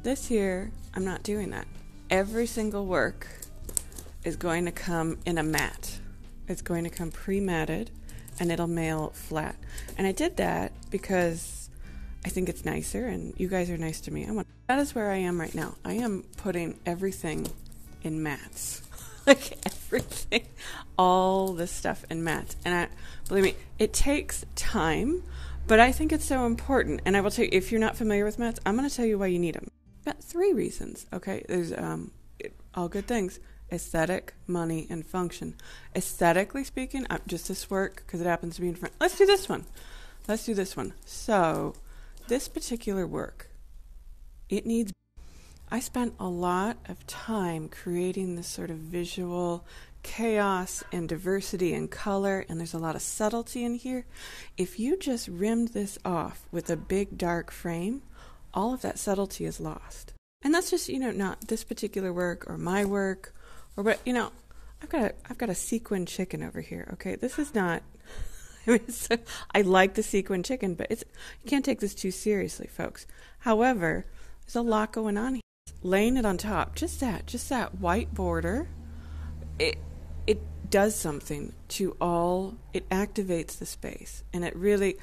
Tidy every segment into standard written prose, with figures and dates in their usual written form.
This year, I'm not doing that. Every single work is going to come in a mat. It's going to come pre-matted, and it'll mail flat. And I did that because I think it's nicer, and you guys are nice to me. That is where I am right now. I am putting everything in mats. Like everything, all this stuff in mats. And believe me, it takes time, but I think it's so important. And I will tell you, if you're not familiar with mats, I'm going to tell you why you need them. Got 3 reasons, okay? There's all good things. Aesthetic, money, and function. Aesthetically speaking, just this work, because it happens to be in front. Let's do this one. So, this particular work, I spent a lot of time creating this sort of visual chaos and diversity and color, and there's a lot of subtlety in here. If you just rimmed this off with a big dark frame, all of that subtlety is lost. And that's just, not this particular work or my work, or what, I've got a sequin chicken over here, okay? This is not, I like the sequin chicken, but you can't take this too seriously, folks. However, there's a lot going on here. Laying it on top, just that white border, it does something to it activates the space, and it really,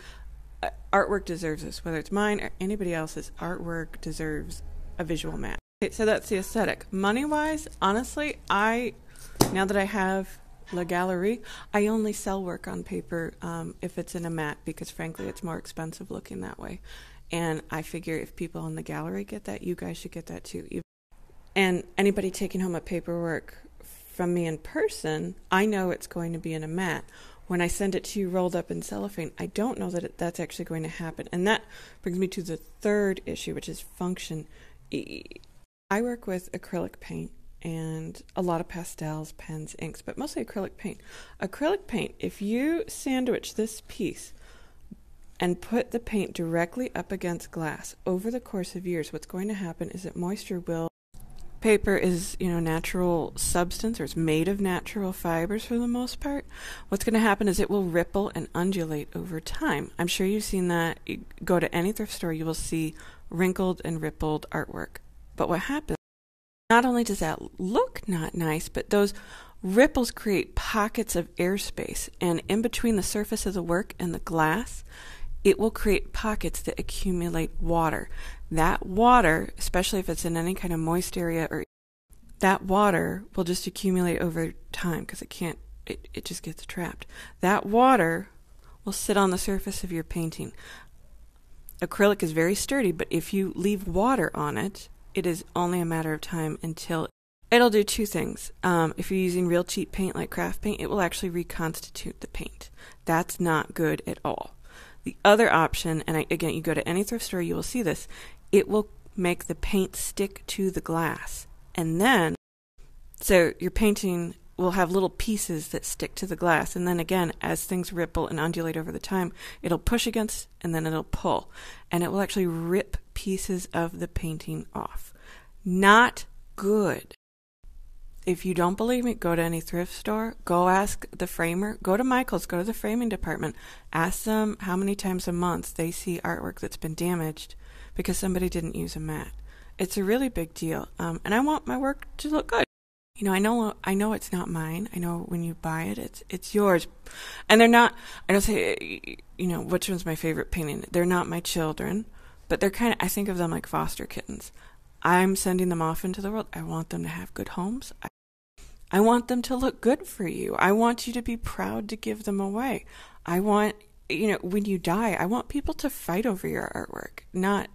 artwork deserves this, whether it's mine or anybody else's. Artwork deserves a visual mat. Okay, so that's the aesthetic. Money-wise, honestly, now that I have La Galerie, I only sell work on paper if it's in a mat, because frankly, it's more expensive looking that way. And I figure if people in the gallery get that, you guys should get that too. And anybody taking home a paperwork from me in person, I know it's going to be in a mat. When I send it to you rolled up in cellophane, I don't know that that's actually going to happen. And that brings me to the third issue, which is function. I work with acrylic paint and a lot of pastels, pens, inks, but mostly acrylic paint. Acrylic paint, if you sandwich this piece and put the paint directly up against glass over the course of years, what's going to happen is that moisture will... Paper is, natural substance, or it's made of natural fibers for the most part. What's going to happen is it will ripple and undulate over time. I'm sure you've seen that. You go to any thrift store, you will see wrinkled and rippled artwork. But what happens, not only does that look not nice, but those ripples create pockets of airspace, and in between the surface of the work and the glass, it will create pockets that accumulate water. That water, especially if it's in any kind of moist area, that water will just accumulate over time because it just gets trapped. That water will sit on the surface of your painting. Acrylic is very sturdy, but if you leave water on it, it is only a matter of time until it'll do 2 things. If you're using real cheap paint like craft paint, it will actually reconstitute the paint. That's not good at all. The other option, and again, you go to any thrift store, you will see this, it will make the paint stick to the glass. And then, so your painting will have little pieces that stick to the glass. And then again, as things ripple and undulate over the time, it'll push against and then it'll pull. And it will actually rip pieces of the painting off. Not good. If you don't believe me, go to any thrift store, go ask the framer, go to Michael's, go to the framing department, ask them how many times a month they see artwork that's been damaged because somebody didn't use a mat. It's a really big deal, and I want my work to look good. I know it's not mine. I know when you buy it, it's yours, and they're not. I don't say, which one's my favorite painting. They're not my children, but they're kind of. I think of them like foster kittens. I'm sending them off into the world. I want them to have good homes. I want them to look good for you. I want you to be proud to give them away. I want, when you die, I want people to fight over your artwork, not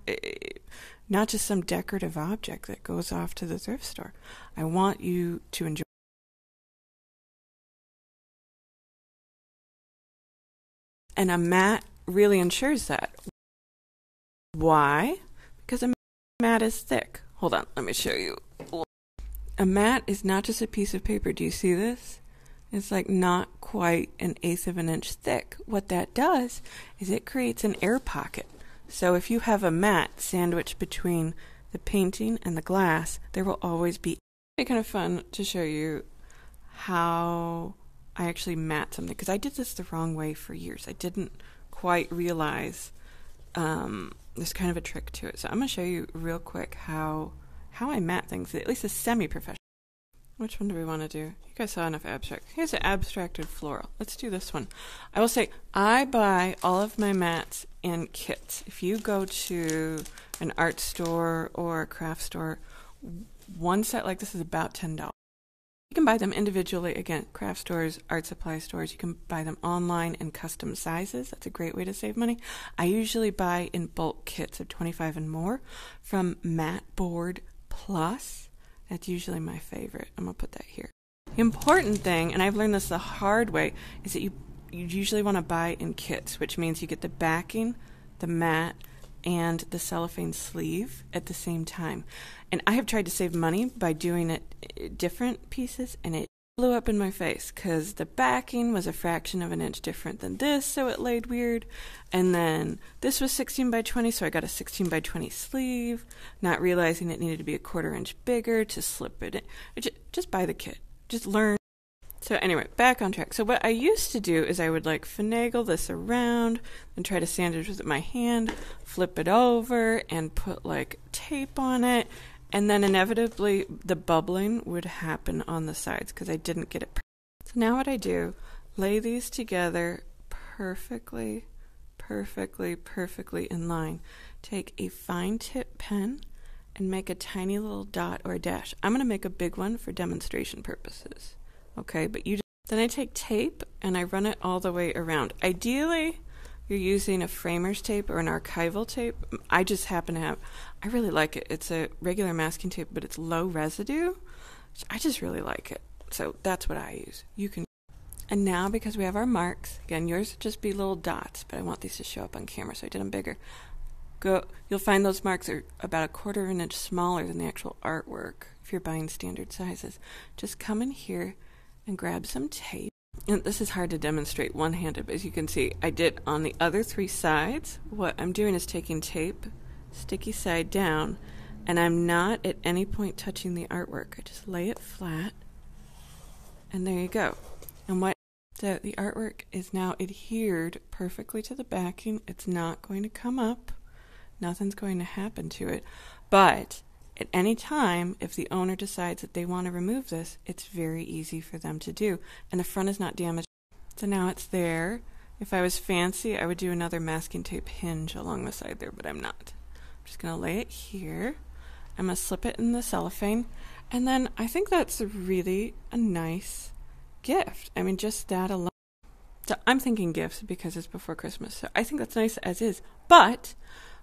just some decorative object that goes off to the thrift store. I want you to enjoy. And a mat really ensures that. Why? Because a mat is thick. Hold on, let me show you. A mat is not just a piece of paper. Do you see this? It's like not quite 1/8 of an inch thick. What that does is it creates an air pocket. So if you have a mat sandwiched between the painting and the glass, there will always be. It's kind of fun to show you how I actually mat something, because I did this the wrong way for years. I didn't quite realize there's kind of a trick to it. So I'm going to show you real quick how I mat things, at least a semi-professional. Which one do we want to do? You guys saw enough abstract. Here's an abstracted floral. Let's do this one. I will say I buy all of my mats in kits. If you go to an art store or a craft store, one set like this is about $10. You can buy them individually. Again, craft stores, art supply stores. You can buy them online in custom sizes. That's a great way to save money. I usually buy in bulk kits of 25 and more from Mat Board Plus. That's usually my favorite. I'm going to put that here. The important thing, and I've learned this the hard way, is that you usually want to buy in kits, which means you get the backing, the mat, and the cellophane sleeve at the same time. And I have tried to save money by doing it different pieces, and it blew up in my face because the backing was a fraction of an inch different than this, so it laid weird. And then this was 16 by 20, so I got a 16 by 20 sleeve, not realizing it needed to be a 1/4 inch bigger to slip it in. Just buy the kit. Just learn. So anyway, back on track. So what I used to do is I would like finagle this around and try to sandwich with my hand, flip it over, and put like tape on it. And then inevitably the bubbling would happen on the sides because I didn't get it. So now what I do, lay these together perfectly in line. Take a fine tip pen and make a tiny little dot or a dash. I'm going to make a big one for demonstration purposes. Okay, but then I take tape and I run it all the way around. Ideally, you're using a framer's tape or an archival tape. I just happen to have, I really like it. It's a regular masking tape, but it's low residue. I just really like it. So that's what I use. You can. And now because we have our marks, again, yours would just be little dots, but I want these to show up on camera, so I did them bigger. You'll find those marks are about a 1/4 of an inch smaller than the actual artwork if you're buying standard sizes. Just come in here and grab some tape. And this is hard to demonstrate one-handed, but as you can see, I did on the other 3 sides. What I'm doing is taking tape, sticky side down, and I'm not at any point touching the artwork. I just lay it flat, and there you go. And the artwork is now adhered perfectly to the backing. It's not going to come up. Nothing's going to happen to it. But at any time, if the owner decides that they want to remove this, it's very easy for them to do. And the front is not damaged. So now it's there. If I was fancy, I would do another masking tape hinge along the side there, but I'm not. I'm just going to lay it here. I'm going to slip it in the cellophane. And then I think that's really a nice gift. I mean, just that alone. So I'm thinking gifts because it's before Christmas. So I think that's nice as is. But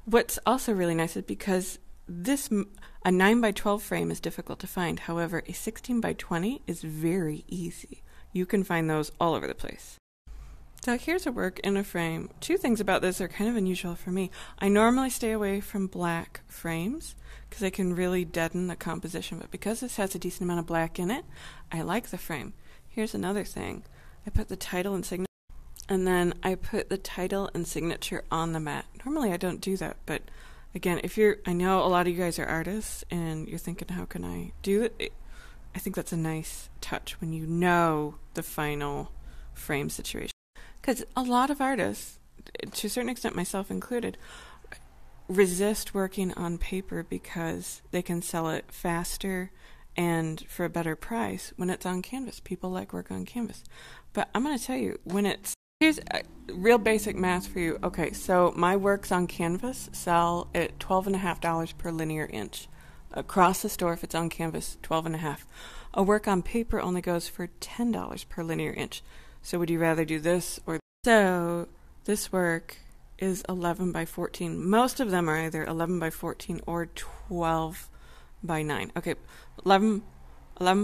what's also really nice is because a 9 by 12 frame is difficult to find. However, a 16 by 20 is very easy. You can find those all over the place. So here's a work in a frame. 2 things about this are kind of unusual for me. I normally stay away from black frames because I can really deaden the composition. But because this has a decent amount of black in it, I like the frame. Here's another thing. I put the title and signature, and then I put the title and signature on the mat. Normally I don't do that, but again, I know a lot of you guys are artists and you're thinking, how can I do it? I think that's a nice touch when you know the final frame situation. Because a lot of artists, to a certain extent myself included, resist working on paper because they can sell it faster and for a better price when it's on canvas. People like work on canvas. But I'm going to tell you, here's real basic math for you. Okay, so my works on canvas sell at $12.50 per linear inch. Across the store, if it's on canvas, $12.50. A work on paper only goes for $10 per linear inch. So would you rather do this or... So this work is 11 by 14. Most of them are either 11 by 14 or 12 by 9. Okay, 11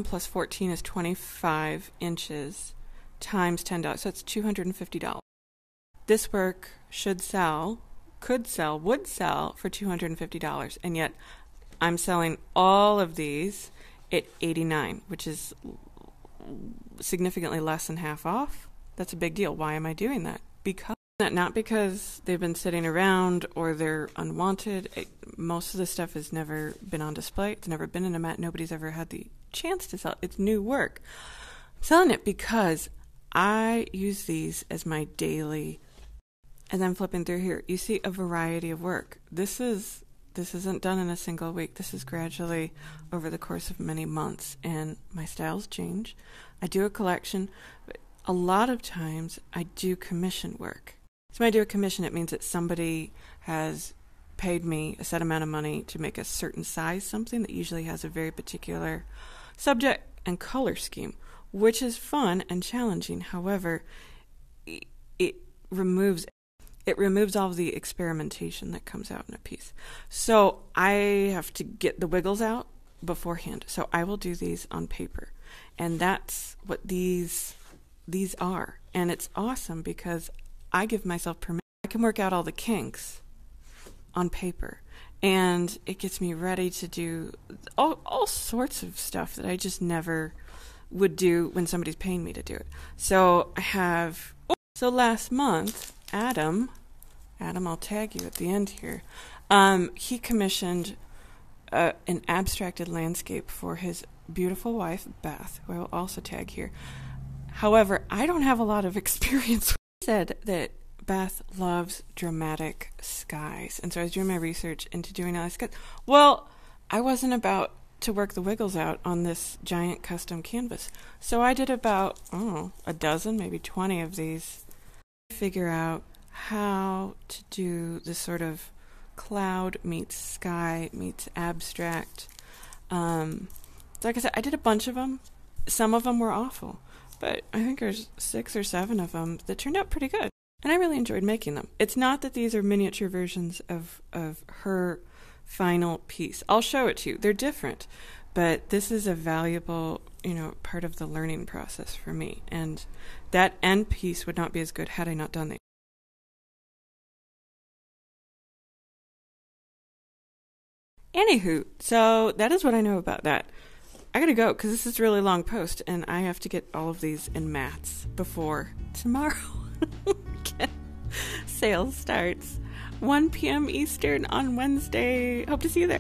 plus 14 is 25 inches times $10. So that's $250. This work would sell for $250. And yet I'm selling all of these at $89, which is significantly less than half off. That's a big deal. Why am I doing that? Not because they've been sitting around or they're unwanted. Most of the stuff has never been on display. It's never been in a mat. Nobody's ever had the chance to sell it. It's new work. I'm selling it because I use these as my daily, And then flipping through here, you see a variety of work. This isn't done in a single week. This is gradually over the course of many months, and my styles change. I do a collection, but a lot of times I do commission work. So when I do a commission, it means that somebody has paid me a set amount of money to make a certain size something that usually has a very particular subject and color scheme, which is fun and challenging. However, it removes all of the experimentation that comes out in a piece. So I have to get the wiggles out beforehand. So I will do these on paper. And that's what these are. And it's awesome because I give myself permission. I can work out all the kinks on paper. And it gets me ready to do all sorts of stuff that I just never would do when somebody's paying me to do it. So so last month, Adam, I'll tag you at the end here. He commissioned an abstracted landscape for his beautiful wife, Beth, who I will also tag here. However, I don't have a lot of experience. He said that Beth loves dramatic skies, and so I was doing my research into doing all this. Well, I wasn't about to work the wiggles out on this giant custom canvas, so I did about a dozen, maybe 20 of these. Figure out how to do this sort of cloud meets sky meets abstract. So like I said, I did a bunch of them. Some of them were awful, but I think there's 6 or 7 of them that turned out pretty good. And I really enjoyed making them. It's not that these are miniature versions of her final piece. I'll show it to you. They're different, but this is a valuable, part of the learning process for me. And that end piece would not be as good had I not done these. Anywho, so that is what I know about that. I gotta go because this is a really long post and I have to get all of these in mats before tomorrow. Sales starts 1 p.m. Eastern on Wednesday. Hope to see you there.